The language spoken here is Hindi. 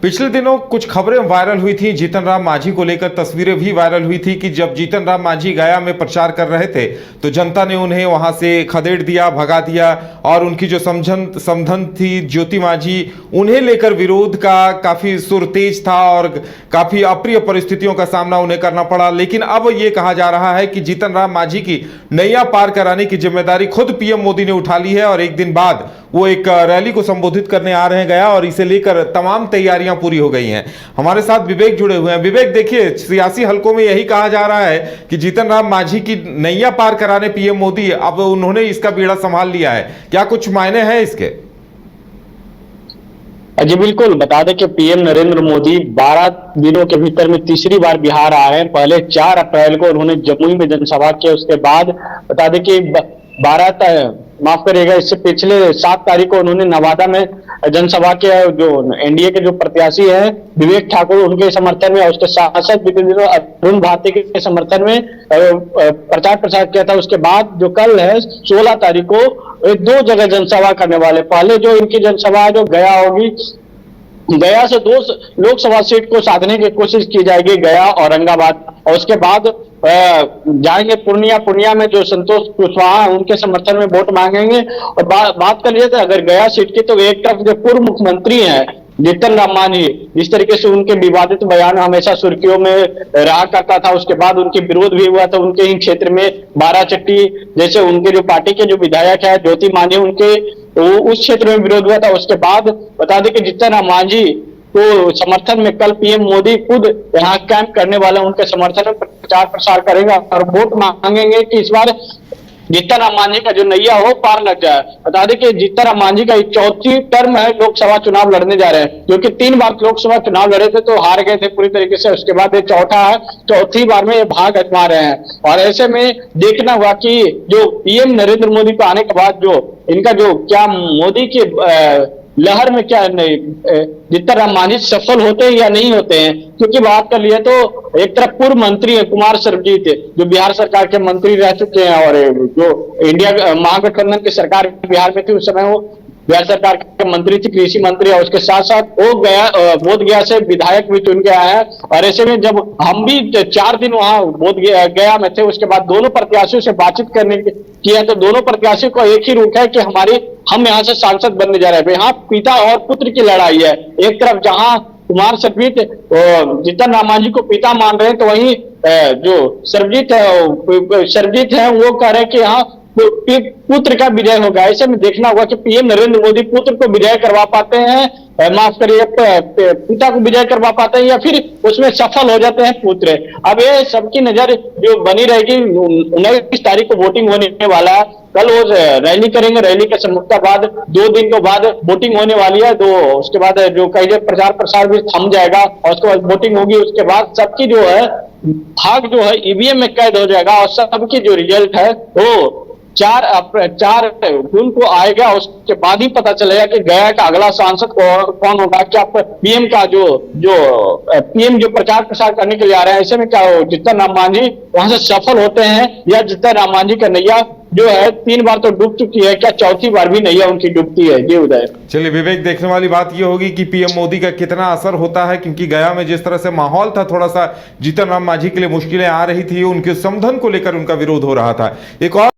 पिछले दिनों कुछ खबरें वायरल हुई थी जीतन राम मांझी को लेकर, तस्वीरें भी वायरल हुई थी कि जब जीतन राम मांझी गया में प्रचार कर रहे थे तो जनता ने उन्हें वहां से खदेड़ दिया, भगा दिया और उनकी जो समधन थी ज्योति मांझी, उन्हें लेकर विरोध का काफी सुर तेज था और काफी अप्रिय परिस्थितियों का सामना उन्हें करना पड़ा। लेकिन अब ये कहा जा रहा है कि जीतन राम मांझी की नैया पार कराने की जिम्मेदारी खुद पीएम मोदी ने उठा ली है और एक दिन बाद वो एक रैली को संबोधित करने आ रहे हैं गया और इसे लेकर तमाम तैयारियां पूरी हो गई हैं। हमारे साथ विवेक जुड़े हुए हैं। विवेक, देखिए, सियासी हलकों में यही कहा जा रहा है कि जीतन राम मांझी की नैया पार कराने पीएम मोदी, अब उन्होंने इसका बीड़ा संभाल लिया है। क्या कुछ मायने हैं इसके? जी बिल्कुल, बता दें कि पीएम नरेंद्र मोदी 12 दिनों के भीतर में तीसरी बार बिहार आ रहे हैं। पहले 4 अप्रैल को उन्होंने जमुई में जनसभा की, उसके बाद बता दें कि 12 माफ करिएगा, इससे पिछले 7 तारीख को उन्होंने नवादा में जनसभा के जो एनडीए के जो प्रत्याशी हैं विवेक ठाकुर, उनके समर्थन में और उसके सांसद अरुण भारती के समर्थन में प्रचार प्रसार किया था। उसके बाद जो कल है 16 तारीख को 2 जगह जनसभा करने वाले। पहले जो इनकी जनसभा जो गया होगी, गया से 2 लोकसभा सीट को साधने की कोशिश की जाएगी, गया औरंगाबाद, और उसके बाद जाएंगे पूर्णिया में जो संतोष कुशवाहा उनके समर्थन में वोट मांगेंगे। और बात कर लिए थे अगर गया सीट की, तो एक तरफ जो पूर्व मुख्यमंत्री हैं जीतन राम मांझी, जिस तरीके से उनके विवादित बयान हमेशा सुर्खियों में रहा करता था, उसके बाद उनके विरोध भी हुआ था उनके ही क्षेत्र में बाराचट्टी जैसे उनके जो पार्टी के जो विधायक है ज्योति मांझी, उनके उस क्षेत्र में विरोध हुआ था। उसके बाद बता दें कि जीतन राम मांझी तो समर्थन में कल पीएम मोदी खुद यहाँ कैंप करने वाले, उनके समर्थन में प्रचार प्रसार करेंगे और वोट मांगेंगे कि इस बार जीतन राम मांझी का जो नैया हो पार लग जाए। बता दें कि जीतन राम मांझी का 4थी टर्म है, लोकसभा चुनाव लड़ने जा रहे हैं, क्योंकि 3 बार लोकसभा चुनाव लड़े थे तो हार गए थे पूरी तरीके से। उसके बाद ये चौथा है, 4थी बार में ये भाग आजमा रहे हैं। और ऐसे में देखना हुआ कि जो पीएम नरेंद्र मोदी को आने के बाद जो इनका जो क्या मोदी के लहर में क्या नहीं जीतन राम मांझी सफल होते हैं या नहीं होते हैं। क्योंकि बात कर लिया तो एक तरफ पूर्व मंत्री है कुमार सर्वजीत, जो बिहार सरकार के मंत्री रह चुके हैं, और जो इंडिया महागठबंधन की सरकार बिहार में थी उस समय वो बिहार सरकार के मंत्री थी, कृषि मंत्री, और उसके साथ साथ वो बोधगया से विधायक भी चुन के आया है। और ऐसे में जब हम भी 4 दिन वहां बोधगया में थे, उसके बाद दोनों प्रत्याशियों से बातचीत करने किया तो दोनों प्रत्याशियों को एक ही रुख है कि हम यहाँ से सांसद बनने जा रहे हैं। यहाँ पिता और पुत्र की लड़ाई है। एक तरफ जहां कुमार सर्वजीत जीतन राम मांझी को पिता मान रहे हैं, तो वहीं जो सर्वजीत है वो कह रहे हैं कि यहाँ पुत्र का विजय होगा। ऐसे में देखना होगा कि पीएम नरेंद्र मोदी पुत्र को विजय करवा पाते हैं, माफ करिए पिता को विजय करवा पाते हैं, या फिर उसमें सफल हो जाते हैं पुत्र। अब ये सबकी नजर जो बनी रहेगी। 19 तारीख को वोटिंग होने वाला है, कल वो रैली करेंगे, रैली के सम्मुखता बाद 2 दिन के बाद वोटिंग होने वाली है। उसके बाद जो कई प्रचार प्रसार भी थम जाएगा और उसके बाद वोटिंग होगी। उसके बाद सबकी जो है भाग जो है ईवीएम में कैद हो जाएगा और सबकी जो रिजल्ट है वो 4 जून को आएगा। उसके बाद ही पता चलेगा कि गया का अगला सांसद कौन होगा। क्या पीएम का पीएम जो प्रचार प्रसार करने के लिए आ रहे हैं, ऐसे में क्या जीतन राम मांझी वहां से सफल होते हैं या जीतन राम मांझी का नैया जो है 3 बार तो डूब चुकी है, क्या 4थी बार भी नैया उनकी डूबती है? जी उदय। चलिए विवेक, देखने वाली बात ये होगी कि पीएम मोदी का कितना असर होता है, क्योंकि गया में जिस तरह से माहौल था, थोड़ा सा जीतन राम मांझी के लिए मुश्किलें आ रही थी, उनके समधन को लेकर उनका विरोध हो रहा था। एक और